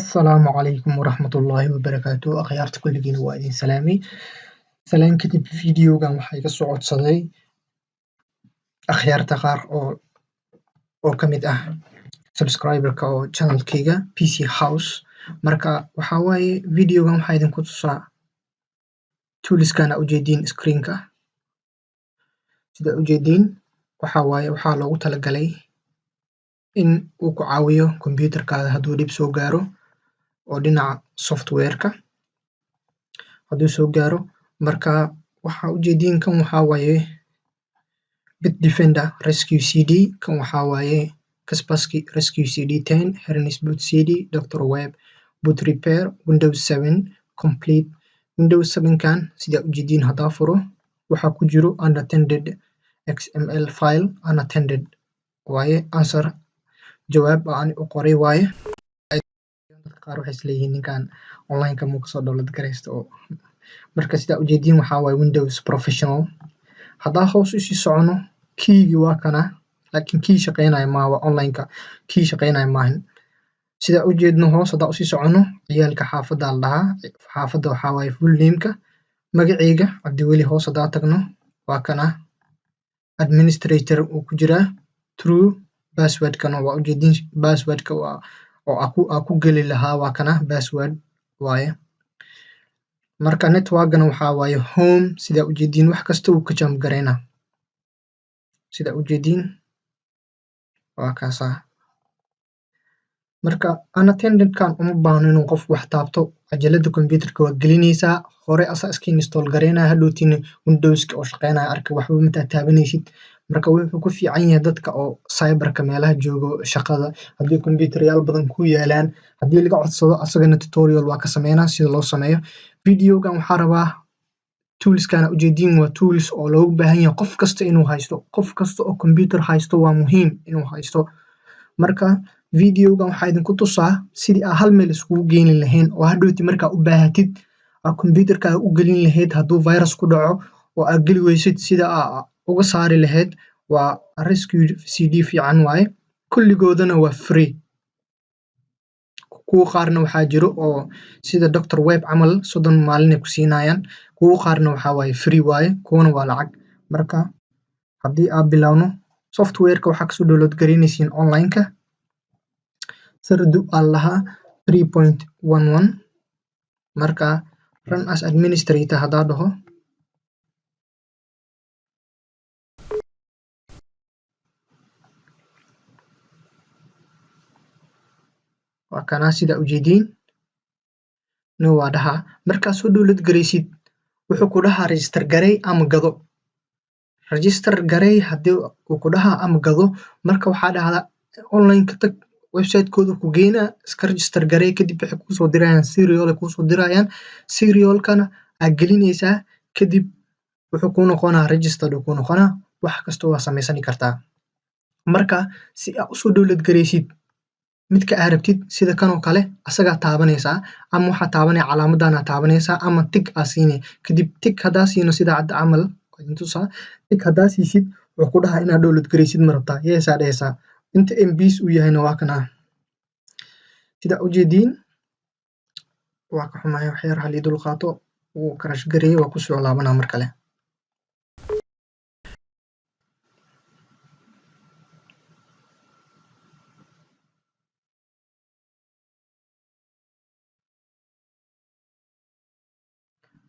السلام عليكم ورحمة الله وبركاته أخيارta kulligiina waa idin salaamay salaan kadib videogan waxaa iga soo codsaday akhyaarta qaar oo ka mid ah subscriberka oo channelkayga PC House marka waxaa waaye videogan waxaa idinku tusaa toolskan aa ujeediin screenka sida ujeediin waxaa waaye waxaa loogu talagalay in uu ku caawiyo computerkaada hadduu dhib soo gaaro oo dhinaca softwareka hadduu soo gaaro marka waxaa ujeediin kan waxaa waaye Bitdefender Rescue CD kan waxaa waaye Kaspersky Rescue CD 10 Harness Boot CD Dr. Web Boot Repair Windows 7 Complete Windows 7 kan sida ujeediin haddaa furo waxaa ku jiro unattended XML file unattended waaye answer jawaab aan u qoray waaye dadka qaar waxay isleeyihiin ninkan online-ka muu kasoo download garaysto oo marka sida ujeediin waxaa waaye Windows Professional haddaa hoos usii socono keygi waa kana laakiin key shaqeynaya maaha waa online-ka key shaqeynaya maahan sida ujeedno hoos haddaa usii socono ciyaalka xaafadda la dhahaa xaafadda waxaa waaye full name-ka magacayga cabdiweli hoos haddaa tagno waa kana administrator uu ku jiraa true passwordkana waa ujeediin passwordka waa oo ku geli lahaa waa kana password waaye marka networkana waxaa waaye home sida ujeediin wax kasta uu ka jump gareynaa sida ujeediin waa kaasaa marka unattended kan uma baahno inuu qof wax taabto cajalada computerka waa gelinaysaa hore asaa iska install gareynaya hadhowtiina windowska oo shaqeynaya arka waxba ma taabanaysid marka wuxuu ku fiican yahay dadka oo cyberka meelaha joogo shaqada haddii computeryaal badan ku yaalaan haddii laga codsado asagana tutorial waa ka sameynaa sida loo sameeyo videogan waxaa rabaa toolskan ujeediin waa tools oo loogu baahan yahay qof kasta inuu haysto qof kasta oo computer haysto waa muhiim inuu haysto marka videogan waxaa idinku tusaa sidii aa hal meel iskugu geeni lahayn oo hadhowti markaa u baahatid aa computerkaaga u gelin lahayd hadduu virus ku dhaco oo aa geli weysid sida aa uga saari lahayd waa rescue CD fiican waaye kulligoodana waa free kuwa qaarna waxaa jiro oo sida Dr. Web camal 30 maalin ay ku siinayaan kuwa qaarna waxaa waaye free waaye kuwana waa lacag marka haddii aan bilowno softwareka waxaa kasoo download gareynaysiin online-ka sardu allaha 3.11 marka run as administrator haddaa dhaho waa kana sida ujeediin no waa dhahaa markaa soo download garaysid wuxuu ku dhahaa register garey ama gado register garey haddii uu ku dhahaa ama gado marka waxaa dhahdaa online-ka tag website-kooda ku geynaa iska register garey kadib waxay kuusoo dirayaan serial ay kuusoo dirayaan serialkana aa gelinaysaa kadib wuxuu kuu noqonaa registered uu kuu noqonaa wax kasta waa samaysani kartaa marka si aa usoo download garaysid midka aa rabtid sida kan oo kale asagaa taabanaysaa ama waxaa taabanaya calaamadana taabanaysaa ama tig aa siinay kadib tig haddaa siino sida cadda camal idin tusaa tig haddaa siisid wuxuu ku dhahaa inaad download garaysid ma rabtaa yeesaa dhehaysaa inta MBs uu yahayna waa kana sida ujeediin waa ka xumahay wax yar halii dul qaato wuu crash gareeyay waa kusoo laabanaa mar kale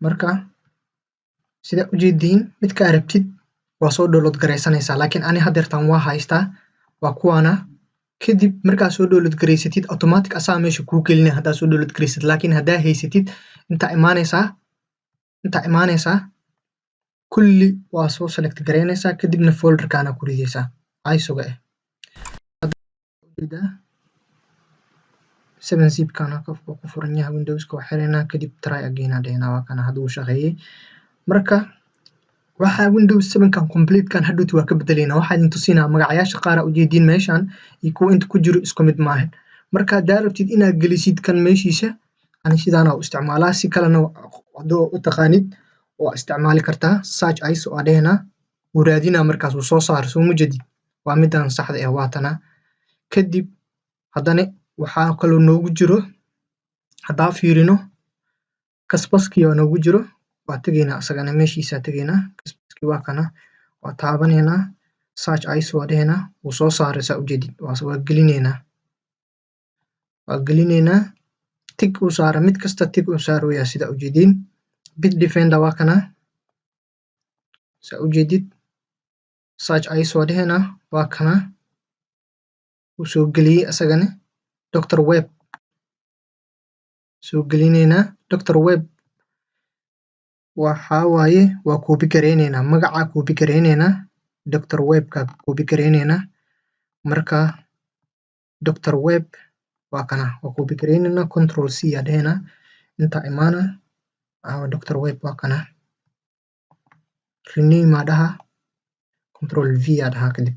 marka sida ujeediin midka aad rabtid waa soo download garaysanaysaa laakiin ani hadeertan waa haystaa waa kuwaana kadib markaa soo download garaysatid automatic asaa meesha kuu gelinaya haddaa soo download garaysid laakiin haddaa haysatid intaa imaanaysaa kulli waa soo select garaynaysaa kadibna folderkaana ku ridaysaa isoga 7zip kana qofka ku furan yahay windowska waa xireynaa kadib try again aa dhehnaa waa kana hadduu shaqeeyey marka waxaa Windows 7 kan complete kan hadhowti waa ka bedelaynaa waxaa idin tusinaa magacayaasha qaar aa ujeediin meeshan iyo kuwa inta ku jiro isku mid maahan marka haddaa rabtid inaad gelisid kan meeshiisa ani sidaana u isticmaalaa si kalena hadduu u taqaanid waa isticmaali kartaa search iso aa dhehnaa wuu raadinaa markaas wuu soo saara soo ma jedid waa midaan saxda ah waatana kadib haddana waxaa kaloo noogu jiro haddaan fiirino kasbaskii oo noogu jiro waa tegaynaa asagana meeshiisaa tegaynaa kasbaskii waa kana waa taabanaynaa search ice waa dhahaynaa wuu soo saaray saa ujeedid waa gelinaynaa tig uu saara mid kasta tig uu saaraya sida ujeediin bitdefender waa kana saa ujeedid search ice waa dhahaynaa waa kana wuu soo geliyey asagana Dr. Web soo gelinaynaa Dr. Web waxaa waaye waa copy garaynaynaa magaca copy garaynaynaa Dr. Webka copy garaynaynaa marka Dr. Web waa kana waa copy garaynaynaa control C aa dhahaynaa inta imaana Dr. Web waa kana rename aa dhaha control V aa dhaha kadib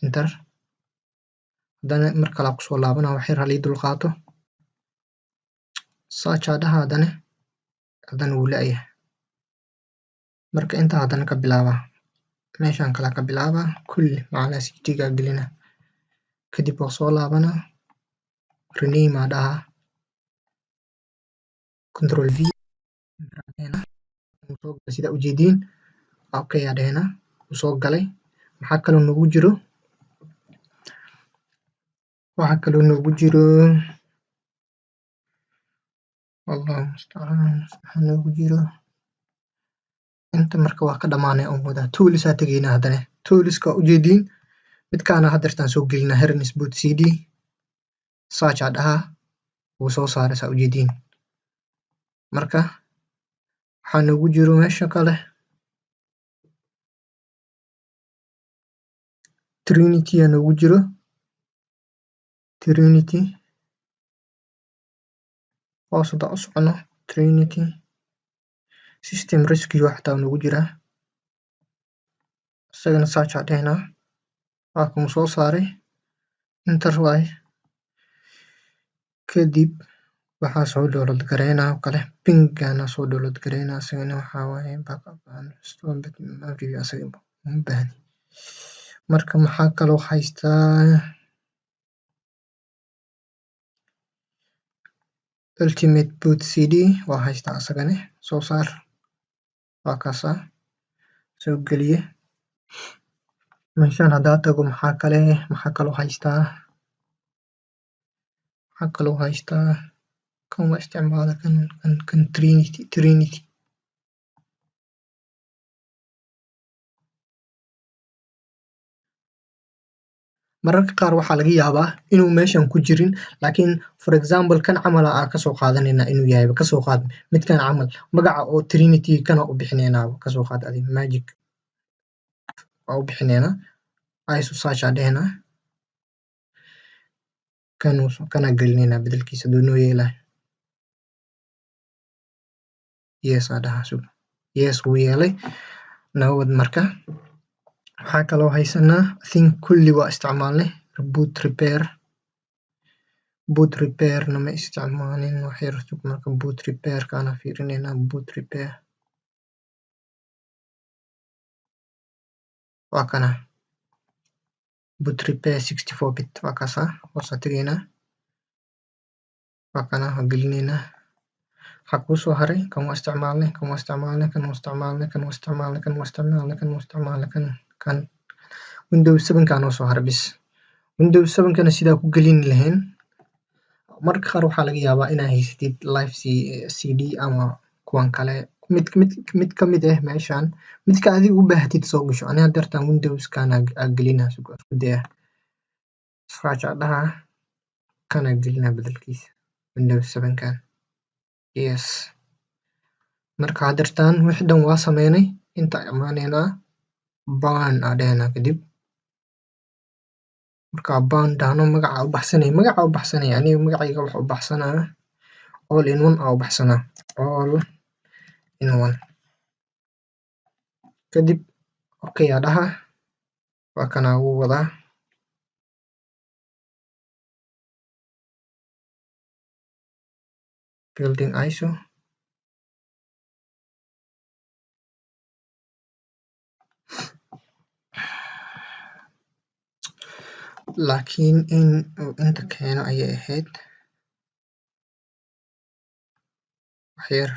enter haddana mar kale aa kusoo laabana wax yar halii dulqaato search aa dhaha haddana wuu la'yahay marka intaa haddana ka bilaabaa meeshaan kale ka bilaabaa kulli macala cd-ga gelina kadib waa soo laabanaa rename aa dhaha control V sida ujeediin okay aa dhahaynaa wuu soo galay waxaa kaloo noogu jiro Allahu mustacaan waxaa noogu jiro inta marka waa ka dhamaanay oo moodaa tools aa tegaynaa haddana toolska ujeediin midkaana haddeertaan soo gelinaa Hermes Boot CD search aa dhaha wuu soo saaray saa ujeediin marka waxaa noogu jiro meesha kale Trinity aa noogu jiro Trinity hoos haddaan u socono Trinity system rescue xataa noogu jiraa isagana search aa dhahaynaa waa kan soo saaray enter waaye kadib waxaa soo download garaynaa oo kale pingana soo download garaynaa isagana waxaa waaye backup and restore memory asaga uma baahni marka maxaa kaloo haystaa Ultimate Boot CD waa haystaa asagana soo saar waa kaasaa soo geliye meeshaan haddaa tago maxaa kaloo haystaa kan waa isticmaala kan Trinity mararka qaar waxaa laga yaabaa inuu meeshan ku jirin laakiin for example kan camal aa kasoo qaadanaynaa inuu yahay kasoo qaad midkan camal magaca oo Trinity kana u bixinaynaa kasoo qaad adi magic waa u bixinaynaa iso search aa dhahaynaa kana gelinaynaa bedelkiisa haduu noo yeelahay yes aa dhaha yes wuu yeelay nabad marka waxaa kaloo haysanaa I think kulli waa isticmaalnay boot repair nama isticmaalin wax yar sug marka boot repair kana fiirinaynaa boot repair waa kana boot repair 64 bit waa kaasaa hoosaa tegaynaa waa kana waa gelinaynaa waxaa kuu soo haray kan waa isticmaalnay kan Windows 7 kaa noo soo haray bis Windows 7 kana sidaa ku gelin lahayn marka qaar waxaa laga yaabaa inaa haysatid live CD ama kuwan kale mid ka mid ah meeshaan midka adiga u baahatid soo gasho aniga haddeertaan Windows kana aa gelinaa isku daya search aa dhaha kana gelinaa bedelkiisa Windows 7 kan yes marka haddeertaan wixii dhan waa sameynay inta imaanaynaa ban aa dhahaynaa kadib marka ban dhahno magaca u baxsanay aniga magacayga waxa u baxsanaa all in one aa u baxsanaa all in one kadib okay aa dhaha waa kana wuu wadaa building ISO laakiin in uu inta keeno ayay ahayd wax yar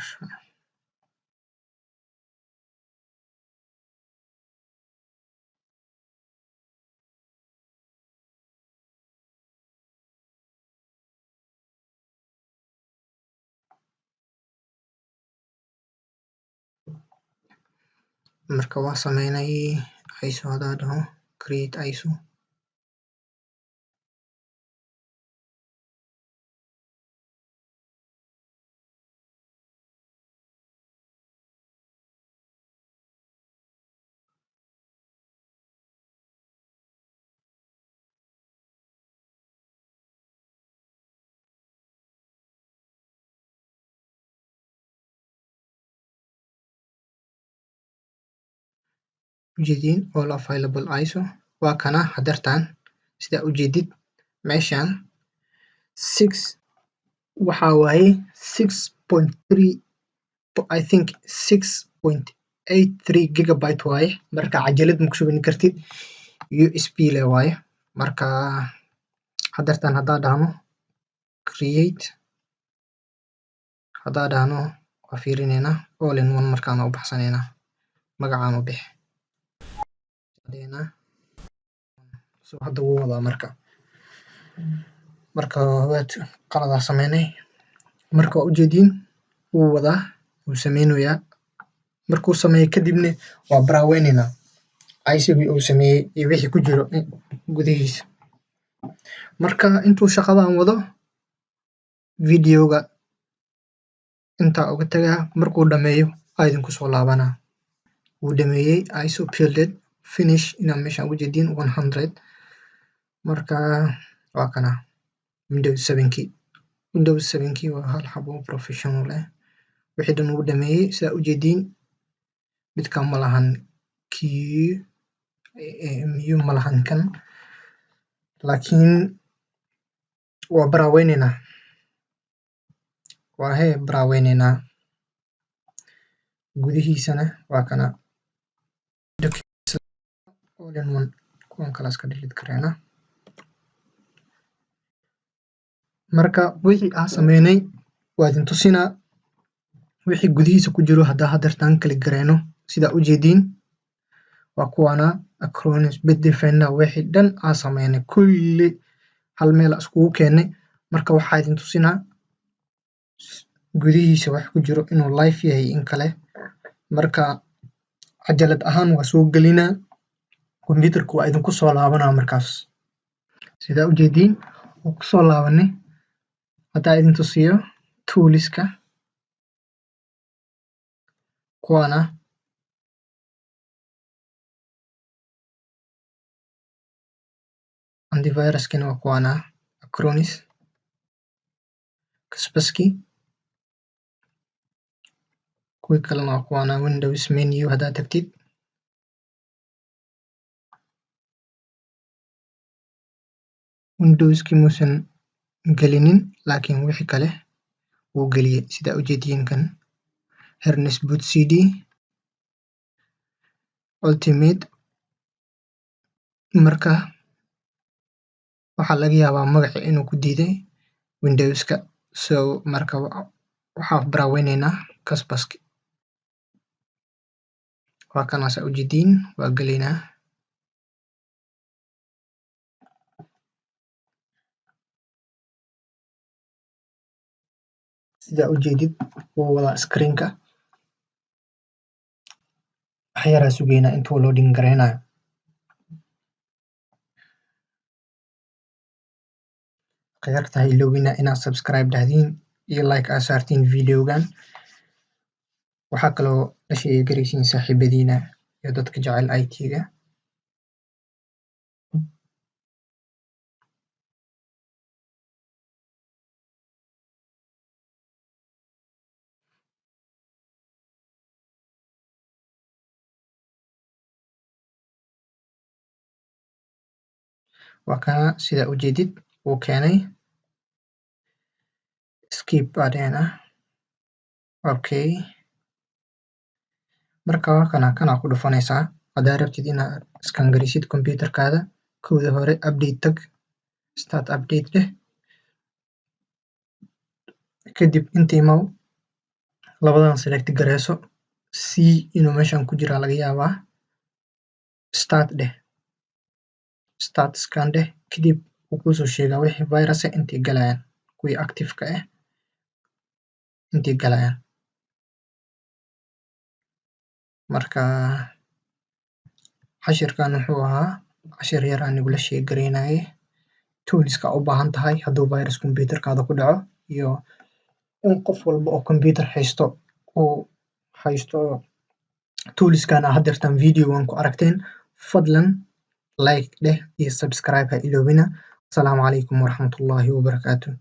marka waa sameynay ISO hadaa dhaho create ISO ujeedin all available ISO waa kana hadartaan sida ujeedid meeshan 6 waxaa waaye 6.3 I think 6.83 gigabyte waaye marka cajalad ma ku shuban kartid USB le waaye marka hadartaan hadaa dhahno create hadaa dhahno waa fiirinayna all in one markaan u baxsanayna magacaan u bixi soo hadda wuu wadaa marka waad qaladaa sameynay marka ujeedin wuu wadaa wuu sameynayaa markuu sameeyo kadibna waa browseynayna ISO-gii uu sameeyey iyo wixii ku jiro gudihiisa marka intuu shaqadan wado videoga intaa uga tagaa markuu dhameeyo aa idinku soo laabanaa wuu dhameeyey ISO build finish inaa meeshaan ujeedin 100 marka waa kana Windows 7kii waa hal xabo professional wixii dhan wuu dhameeyey sida ujeedin midkaan ma lahan ma lahan kan laakiin waa browseynayna gudihiisana waa kana all in one kuwan kale iska delete gareynaa marka wixii aan sameynay waa idin tusinaa wixii gudihiisa ku jiro hadaa hadartaan click gareyno sida ujeedin waa kuwana Acronis Bitdefender wixii dhan aan sameynay kulli hal meel iskugu keenay marka waxaa idin tusinaa gudihiisa wax ku jiro inuu live yahay in kale marka cajalad ahaan waa soo gelinaa computerka waa idinku soo laabanaa markaas sida ujeedin wuu ku soo laabanay hadaa idin tusiyo tooliska kuwana antiviruskina waa kuwana Acronis Kaspersky kuwii kalena waa kuwana Windows menu hadaa tagtid Windowski muusan gelinin laakiin wixii kale wuu geliyey sida ujeedin kan Hernes Boot CD Ultimate marka waxaa laga yaabaa magaca inuu ku diiday Windowska so marka waxaa browseynayna Kaspersky waa kana sida ujeedin waa gelaynaa sida ujeedid wuu wadaa screenka wax yaraa sugeynaa intuu loading gareynayo khayarta ha iloowina inaad subscribe dhahdiin iyo like aad saartiin videogan waxaa kaloo la sheegi garaysiin saaxiibadiina iyo dadka jecel IT-ga waa kana sida ujeedid wuu keenay skip adena okay marka waa kana ku dhufanaysaa hadaa rabtid inaad scan garaysid computerkaada kowda hore update tag start update kadib intii labadan select gareyso C inuu meeshan ku jiraa laga yaabaa start dheh start scan dheh kadib wuu kusoo sheegaa wixii virus intay galayaan kuwii active ka intay galayaan marka cashirkan wuxuu ahaa cashir yar aan nagula sheegareynayay toolska u baahan tahay hadduu virus computerkaada ku dhaco iyo in qof walba oo computer haysto uu haysto toolskan haddeertan videogan ku aragteen fadlan like dheh iyo subscribe ha iloobina. Asalaamu calaykum waraxmatullaahi wabarakaatuh.